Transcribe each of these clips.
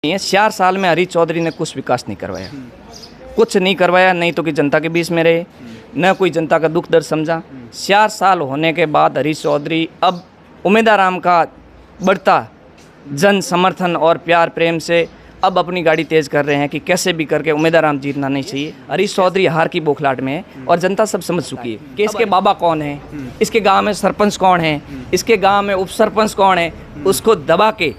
ये 4 साल में हरीश चौधरी ने कुछ विकास नहीं करवाया, कुछ नहीं करवाया, नहीं तो कि जनता के बीच में रहे, न कोई जनता का दुख दर्द समझा। 4 साल होने के बाद हरीश चौधरी अब उम्मीदवार का बढ़ता जन समर्थन और प्यार प्रेम से अब अपनी गाड़ी तेज़ कर रहे हैं कि कैसे भी करके उम्मीदवार जीतना नहीं चाहिए। हरीश चौधरी हार की बौखलाहट में है और जनता सब समझ चुकी है कि इसके बाबा कौन है, इसके गांव में सरपंच कौन है, इसके गांव में उप सरपंच कौन है। उसको दबा के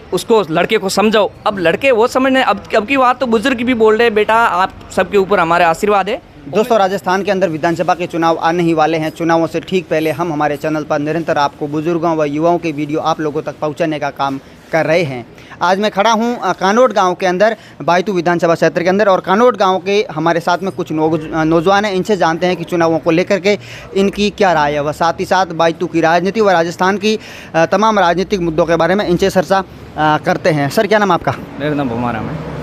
उसको लड़के को समझाओ। अब लड़के वो समझने अब की बात तो बुजुर्ग भी बोल रहे, बेटा आप सबके ऊपर हमारे आशीर्वाद है। दोस्तों, राजस्थान के अंदर विधानसभा के चुनाव आने ही वाले हैं। चुनावों से ठीक पहले हम हमारे चैनल पर निरंतर आपको बुजुर्गों व युवाओं की वीडियो आप लोगों तक पहुंचाने का काम कर रहे हैं। आज मैं खड़ा हूं कानोट गांव के अंदर, बायतू विधानसभा क्षेत्र के अंदर, और कानोट गांव के हमारे साथ में कुछ नौजवान हैं। इनसे जानते हैं कि चुनावों को लेकर के इनकी क्या राय है, व साथ ही साथ बायतू की राजनीति व राजस्थान की तमाम राजनीतिक मुद्दों के बारे में इनसे चर्चा करते हैं। सर, क्या नाम आपका? मेरा नाम भोमाराम है।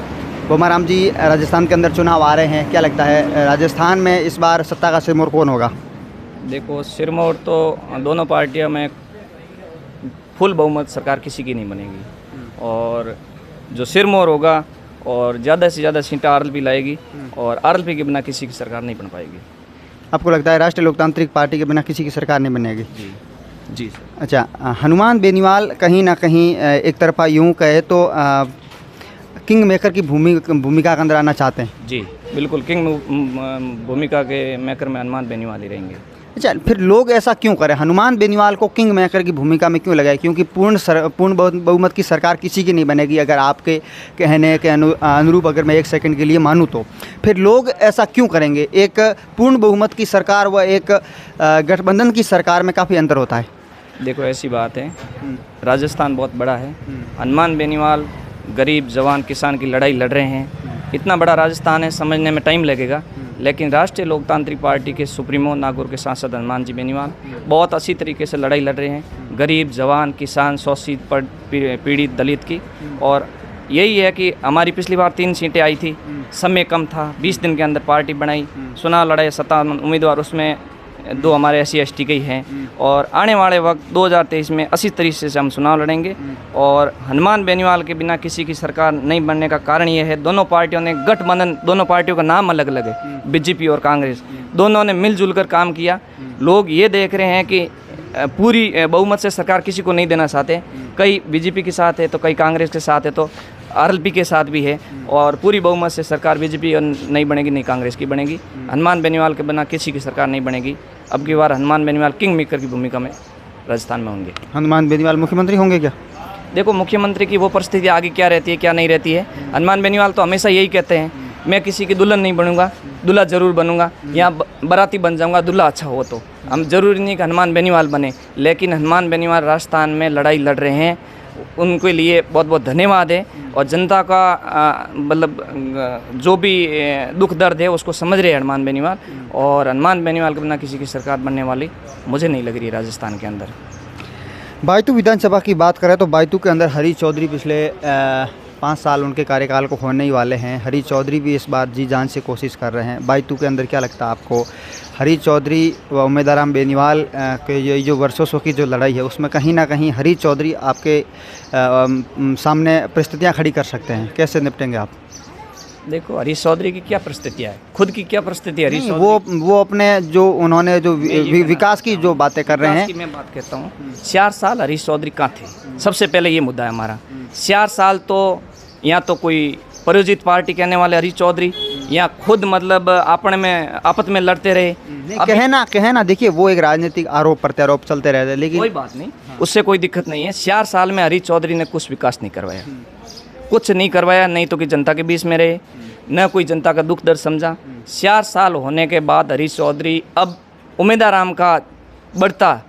भोमाराम जी, राजस्थान के अंदर चुनाव आ रहे हैं, क्या लगता है राजस्थान में इस बार सत्ता का सिरमौर कौन होगा? देखो, सिरमौर तो दोनों पार्टियों में फुल बहुमत सरकार किसी की नहीं बनेगी, और जो सिरमौर होगा और ज़्यादा से ज़्यादा सीटें आरएलपी लाएगी, और आरएलपी के बिना किसी की सरकार नहीं बन पाएगी। आपको लगता है राष्ट्रीय लोकतांत्रिक पार्टी के बिना किसी की सरकार नहीं बनेगी? जी सर। अच्छा, हनुमान बेनीवाल कहीं ना कहीं एक तरफा यूँ कहे तो किंग मेकर की भूमिका के अंदर आना चाहते हैं। जी बिल्कुल, किंग भूमिका के मेकर में हनुमान बेनीवाल ही रहेंगे। अच्छा, फिर लोग ऐसा क्यों करें? हनुमान बेनीवाल को किंग मेकर की भूमिका में क्यों लगाए? क्योंकि पूर्ण बहुमत की सरकार किसी की नहीं बनेगी, अगर आपके कहने के अनुरूप अगर मैं 1 सेकंड के लिए मानूँ तो। फिर लोग ऐसा क्यों करेंगे? एक पूर्ण बहुमत की सरकार व एक गठबंधन की सरकार में काफ़ी अंतर होता है। देखो, ऐसी बात है, राजस्थान बहुत बड़ा है। हनुमान बेनीवाल गरीब जवान किसान की लड़ाई लड़ रहे हैं। इतना बड़ा राजस्थान है, समझने में टाइम लगेगा, लेकिन राष्ट्रीय लोकतांत्रिक पार्टी के सुप्रीमो नागौर के सांसद हनुमान जी बेनीवाल बहुत अच्छी तरीके से लड़ाई लड़ रहे हैं। गरीब जवान किसान, शोषित पीड़ित दलित की। और यही है कि हमारी पिछली बार 3 सीटें आई थी, समय कम था, 20 दिन के अंदर पार्टी बनाई, चुनाव लड़ाई, 57 उम्मीदवार, उसमें 2 हमारे SC/ST के ही हैं। और आने वाले वक्त 2023 में अच्छी तरीके से हम चुनाव लड़ेंगे। और हनुमान बेनीवाल के बिना किसी की सरकार नहीं बनने का कारण ये है, दोनों पार्टियों ने गठबंधन, दोनों पार्टियों का नाम अलग अलग है, बीजेपी और कांग्रेस, दोनों ने मिलजुल कर काम किया। लोग ये देख रहे हैं कि पूरी बहुमत से सरकार किसी को नहीं देना चाहते, कई बीजेपी के साथ है तो कई कांग्रेस के साथ है, तो आरएलपी के साथ भी है। और पूरी बहुमत से सरकार बीजेपी नहीं बनेगी, नहीं कांग्रेस की बनेगी। हनुमान बेनीवाल के बिना किसी की सरकार नहीं बनेगी। अब की बार हनुमान बेनीवाल किंग मेकर की भूमिका में राजस्थान में होंगे। हनुमान बेनीवाल मुख्यमंत्री होंगे क्या? देखो, मुख्यमंत्री की वो परिस्थिति आगे क्या रहती है क्या नहीं रहती है। हनुमान बेनीवाल तो हमेशा यही कहते हैं, मैं किसी की दुल्हन नहीं बनूंगा, दूल्हा जरूर बनूंगा, यहाँ बाराती बन जाऊंगा, दूल्हा अच्छा हो। तो हम जरूरी नहीं कि हनुमान बेनीवाल बने, लेकिन हनुमान बेनीवाल राजस्थान में लड़ाई लड़ रहे हैं, उनके लिए बहुत बहुत धन्यवाद है। और जनता का मतलब जो भी दुख दर्द है उसको समझ रहे हैं हनुमान बेनीवाल। और हनुमान बेनीवाल के बिना किसी की सरकार बनने वाली मुझे नहीं लग रही है राजस्थान के अंदर। बायतू विधानसभा की बात करें तो बायतू के अंदर हरीश चौधरी पिछले 5 साल उनके कार्यकाल को होने ही वाले हैं। हरीश चौधरी भी इस बार जी जान से कोशिश कर रहे हैं। बायतू के अंदर क्या लगता है आपको, हरीश चौधरी व उम्मीदवार बेनीवाल के ये जो वर्षों की जो लड़ाई है उसमें कहीं ना कहीं हरीश चौधरी आपके सामने परिस्थितियां खड़ी कर सकते हैं, कैसे निपटेंगे आप? देखो, हरीश चौधरी की क्या परिस्थितियाँ है, खुद की क्या परिस्थिति है हरीश चौधरी? वो अपने जो उन्होंने जो विकास की जो बातें कर रहे हैं, मैं बात कहता हूँ। 4 साल हरीश चौधरी कहाँ थे? सबसे पहले ये मुद्दा है हमारा। 4 साल तो यहाँ तो कोई प्रायोजित पार्टी कहने वाले हरीश चौधरी यहाँ खुद मतलब अपने में आपस में लड़ते रहे। कहना देखिए, वो एक राजनीतिक आरोप प्रत्यारोप चलते रहते, लेकिन कोई बात नहीं, उससे कोई दिक्कत नहीं है। 4 साल में हरीश चौधरी ने कुछ विकास नहीं करवाया, कुछ नहीं करवाया, नहीं तो कि जनता के बीच में रहे, न कोई जनता का दुख दर्द समझा। 4 साल होने के बाद हरीश चौधरी अब उम्मीदवार का बढ़ता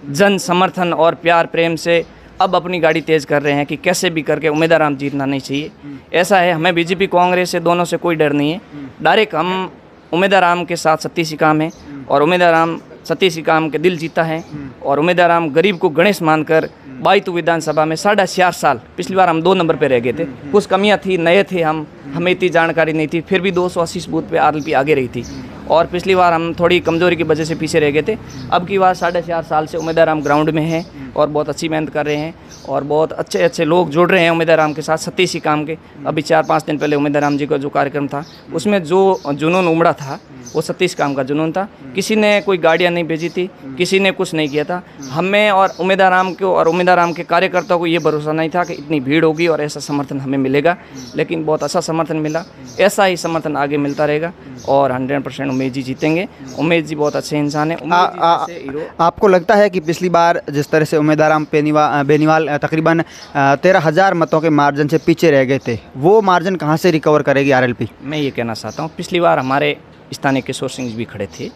जन समर्थन और प्यार प्रेम से अब अपनी गाड़ी तेज़ कर रहे हैं कि कैसे भी करके उम्मीदवार जीतना नहीं चाहिए। ऐसा है, हमें बीजेपी कांग्रेस से दोनों से कोई डर नहीं है। डायरेक्ट हम उम्मीदवार के साथ सतीश काम है, और उम्मीदवार सतीश काम के दिल जीता है। और उम्मीदवार गरीब को गणेश मानकर बायतू विधानसभा में 4.5 साल, पिछली बार हम 2 नंबर पे रह गए थे, कुछ कमियां थी, नए थे हमें इतनी जानकारी नहीं थी, फिर भी 280 बूथ पे आरएलपी आगे रही थी। और पिछली बार हम थोड़ी कमजोरी की वजह से पीछे रह गए थे। अब की बार 4.5 साल से उम्मीदवार ग्राउंड में है और बहुत अच्छी मेहनत कर रहे हैं और बहुत अच्छे अच्छे लोग जुड़ रहे हैं उम्मीदवार राम के साथ। सतीश ही काम के अभी 4-5 दिन पहले उम्मीदवार राम जी का जो कार्यक्रम था उसमें जो जुनून उमड़ा था वो सतीश काम का जुनून था। किसी ने कोई गाड़ियाँ नहीं भेजी थी, किसी ने कुछ नहीं किया था। हमें और उम्मीदवार राम को और उम्मीदवार राम के कार्यकर्ताओं को ये भरोसा नहीं था कि इतनी भीड़ होगी और ऐसा समर्थन हमें मिलेगा, लेकिन बहुत अच्छा समर्थन मिला। ऐसा ही समर्थन आगे मिलता रहेगा और 100% उमेश जी जीतेंगे। उमेश जी बहुत अच्छे इंसान हैं। आपको लगता है कि पिछली बार जिस तरह से उम्मीदवार राम बेनीवाल तकरीबन 13,000 मतों के मार्जिन से पीछे रह गए थे, वो मार्जिन कहाँ से रिकवर करेगी आरएलपी? मैं ये कहना चाहता हूँ, पिछली बार हमारे स्थानीय किशोर सिंह भी खड़े थे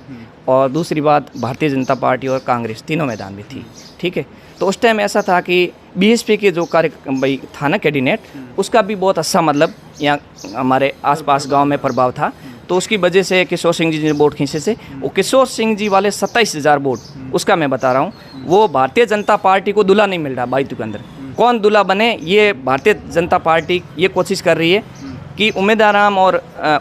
और दूसरी बात भारतीय जनता पार्टी और कांग्रेस तीनों मैदान में थी, ठीक है। तो उस टाइम ऐसा था कि बीएसपी के जो भाई था ना कैंडिडेट, उसका भी बहुत अच्छा मतलब यहाँ हमारे आसपास गांव में प्रभाव था। तो उसकी वजह से किशोर सिंह जी ने वोट खींचे से, वो किशोर सिंह जी वाले 27,000 वोट, उसका मैं बता रहा हूँ, वो भारतीय जनता पार्टी को दूल्हा नहीं मिल रहा बाईतू के अंदर। कौन दूल्हा बने, ये भारतीय जनता पार्टी ये कोशिश कर रही है कि उम्मीदवार राम और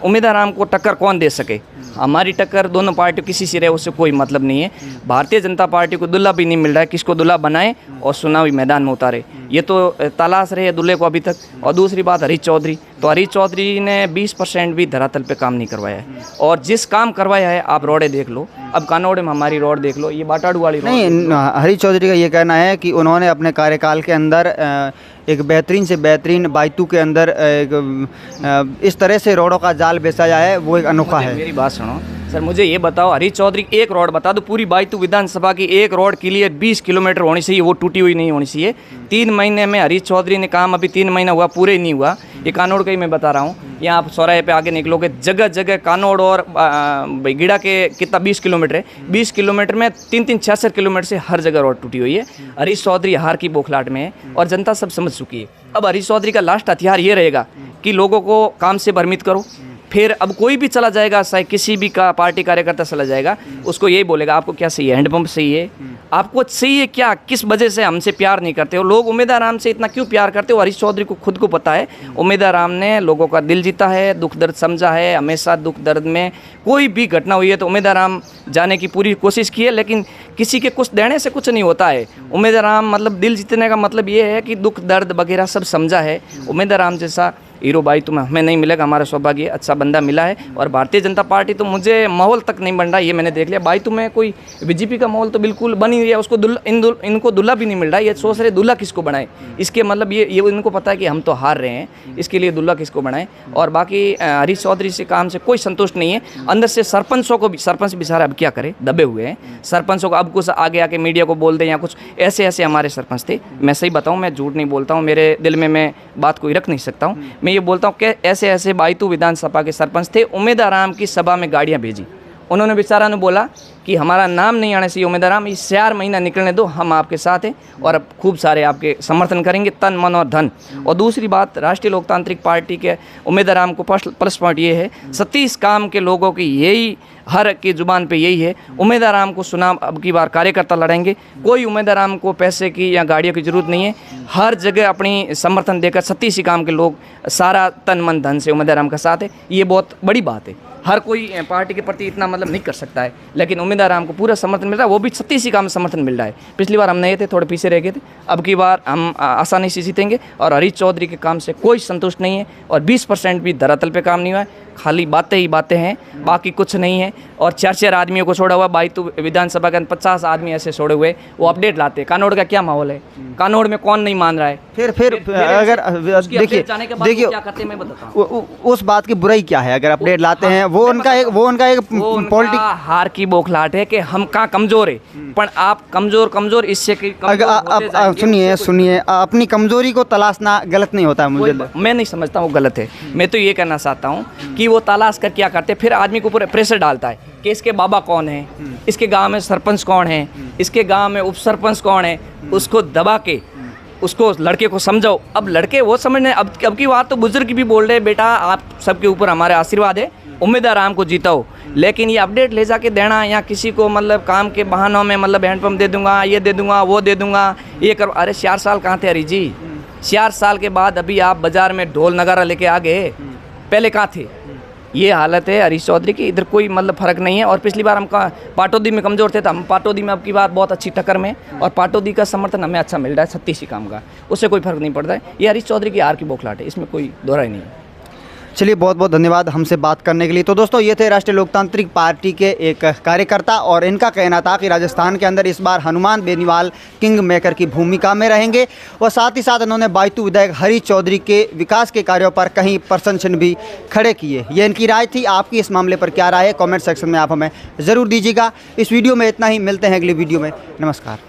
उम्मीदवार राम को टक्कर कौन दे सके। हमारी टक्कर दोनों पार्टी किसी से रहे उससे कोई मतलब नहीं है। भारतीय जनता पार्टी को दूल्हा भी नहीं मिल रहा है, किसको दूल्हा बनाए और चुनावी मैदान में उतारे, ये तो तलाश रहे दूल्हे को अभी तक। और दूसरी बात हरीश चौधरी, तो हरीश चौधरी ने 20% भी धरातल पे काम नहीं करवाया है और जिस काम करवाया है आप रोडें देख लो, अब कानोड़ में हमारी रोड देख लो, ये बाटाड़ू वाली रोड नहीं। हरीश चौधरी का ये कहना है कि उन्होंने अपने कार्यकाल के अंदर एक बेहतरीन से बेहतरीन बायतू के अंदर एक इस तरह से रोडों का जाल बिछाया है, वो एक अनोखा है। मेरी बात सुनो सर, मुझे ये बताओ, हरीश चौधरी एक रोड बता दो पूरी बायतू विधानसभा की, एक रोड क्लियर 20 किलोमीटर होनी चाहिए, वो टूटी हुई नहीं होनी चाहिए। 3 महीने में हरीश चौधरी ने काम, अभी 3 महीना हुआ, पूरे नहीं हुआ। ये कानोड़ का ही मैं बता रहा हूँ, यहाँ आप चौराहे पे आगे निकलोगे, जगह जगह कानोड़ और गिड़ा के कितना 20 किलोमीटर है, 20 किलोमीटर में 3-6 किलोमीटर से हर जगह रोड टूटी हुई है। हरीश चौधरी हार की बौखलाहट में है और जनता सब समझ चुकी है। अब हरीश चौधरी का लास्ट हथियार ये रहेगा कि लोगों को काम से भ्रमित करो। फिर अब कोई भी चला जाएगा, चाहे किसी भी का पार्टी कार्यकर्ता चला जाएगा, उसको यही बोलेगा आपको क्या सही है, हैंडपंप सही है, आपको सही है क्या, किस वजह से हमसे प्यार नहीं करते हो लोग, उम्मीदवार राम से इतना क्यों प्यार करते हो। हरीश चौधरी को खुद को पता है, उम्मीदवार राम ने लोगों का दिल जीता है, दुख दर्द समझा है, हमेशा दुख दर्द में कोई भी घटना हुई है तो उम्मीदवार राम जाने की पूरी कोशिश की है, लेकिन किसी के कुछ देने से कुछ नहीं होता है। उम्मीदवार राम मतलब दिल जीतने का मतलब ये है कि दुख दर्द वगैरह सब समझा है। उम्मीदवार राम जैसा हीरो भाई तुम्हें हमें नहीं मिलेगा, हमारा सौभाग्य अच्छा बंदा मिला है। और भारतीय जनता पार्टी तो मुझे माहौल तक नहीं बन रहा, ये मैंने देख लिया। भाई तुम्हें कोई बीजेपी का माहौल तो बिल्कुल बन ही रहा है, उसको इनको दूल्हा भी नहीं मिल रहा है। ये सोच रहे दूल्हा किसको बनाए, इसके मतलब ये इनको पता है कि हम तो हार रहे हैं, इसके लिए दूल्हा किसको बनाए। और बाकी हरीश चौधरी से काम से कोई संतुष्ट नहीं है। अंदर से सरपंचों को भी, सरपंच भी सारे अब क्या करे, दबे हुए हैं। सरपंचों को अब कुछ आगे आके मीडिया को बोल दें या कुछ, ऐसे ऐसे हमारे सरपंच थे। मैं सही बताऊँ, मैं झूठ नहीं बोलता हूँ, मेरे दिल में मैं बात कोई रख नहीं सकता हूँ। मैं ये बोलता हूँ कि ऐसे ऐसे बायतू विधानसभा के सरपंच थे, उम्मीदवार राम की सभा में गाड़ियां भेजी, उन्होंने बेचारा ने बोला कि हमारा नाम नहीं आने चाहिए उम्मीदवार राम, इस 4 महीना निकलने दो, हम आपके साथ हैं और अब खूब सारे आपके समर्थन करेंगे तन मन और धन। और दूसरी बात, राष्ट्रीय लोकतांत्रिक पार्टी के उम्मीदवार राम को प्लस पॉइंट ये है, सतीश काम के लोगों की यही हर की जुबान पे यही है, उम्मीदवार राम को चुनाव अब की बार कार्यकर्ता लड़ेंगे। कोई उम्मीदवार राम को पैसे की या गाड़ियों की जरूरत नहीं है, हर जगह अपनी समर्थन देकर सतीश काम के लोग सारा तन मन धन से उम्मीदवार राम का साथ है। ये बहुत बड़ी बात है, हर कोई पार्टी के प्रति इतना मतलब नहीं कर सकता है, लेकिन उम्मीदवार राम को पूरा समर्थन मिल रहा है, वो भी सतीश काम में समर्थन मिल रहा है। पिछली बार हम नहीं थे, थोड़े पीछे रह गए थे, अब की बार हम आसानी से जीतेंगे। और हरीश चौधरी के काम से कोई संतुष्ट नहीं है और 20% भी धरातल पे काम नहीं हुआ है, खाली बातें ही बातें हैं, बाकी कुछ नहीं है। और 4 आदमियों को छोड़ा हुआ, बायतू विधानसभा के 50 आदमी ऐसे छोड़े हुए, वो अपडेट लाते हैं। कानोड़ का क्या माहौल है, कानोड़ में कौन नहीं मान रहा है। फिर अगर देखिए क्या करते हैं मैं बताता हूँ, उस बात की बुराई क्या है अगर अपडेट लाते हैं, वो उनका एक पॉलिटिक्स हार की बौखलाहट है कि हम कहाँ कमजोर है, पर आप कमजोर इससे सुनिए, अपनी कमजोरी को तलाशना गलत नहीं होता है। मुझे मैं नहीं समझता वो गलत है। मैं तो ये कहना चाहता हूँ कि वो तलाश कर क्या करते, फिर आदमी को ऊपर प्रेशर डालता है कि इसके बाबा कौन है, इसके गांव में सरपंच कौन है, इसके गांव में उप सरपंच कौन है, उसको दबा के उसको लड़के को समझाओ। अब लड़के वो समझने, अब की बात तो बुजुर्ग भी बोल रहे, बेटा आप सबके ऊपर हमारे आशीर्वाद है, उम्मीदवार राम को जीताओ। लेकिन ये अपडेट ले जाके देना या किसी को मतलब काम के बहानों में मतलब हैंडपम्प दे दूंगा, ये दे दूंगा, वो दे दूंगा, ये कर। अरे 4 साल कहाँ थे हरी जी, 4 साल के बाद अभी आप बाजार में ढोल नगारा लेके आ गए, पहले कहाँ थे। ये हालत है हरीश चौधरी की, इधर कोई मतलब फर्क नहीं है। और पिछली बार हम पाटौदी में कमज़ोर थे तो हम पाटौदी में अब की बार बहुत अच्छी टक्कर में, और पाटौदी का समर्थन हमें अच्छा मिल रहा है 36 काम का, उससे कोई फर्क नहीं पड़ता है। ये हरीश चौधरी की हार की बौखलाहट है, इसमें कोई दोहराई नहीं है। चलिए, बहुत बहुत धन्यवाद हमसे बात करने के लिए। तो दोस्तों, ये थे राष्ट्रीय लोकतांत्रिक पार्टी के एक कार्यकर्ता, और इनका कहना था कि राजस्थान के अंदर इस बार हनुमान बेनीवाल किंग मेकर की भूमिका में रहेंगे, और साथ ही साथ इन्होंने बायतू विधायक हरीश चौधरी के विकास के कार्यों पर कहीं प्रश्न चिन्ह भी खड़े किए। ये इनकी राय थी। आपकी इस मामले पर क्या राय है, कॉमेंट सेक्शन में आप हमें ज़रूर दीजिएगा। इस वीडियो में इतना ही, मिलते हैं अगली वीडियो में। नमस्कार।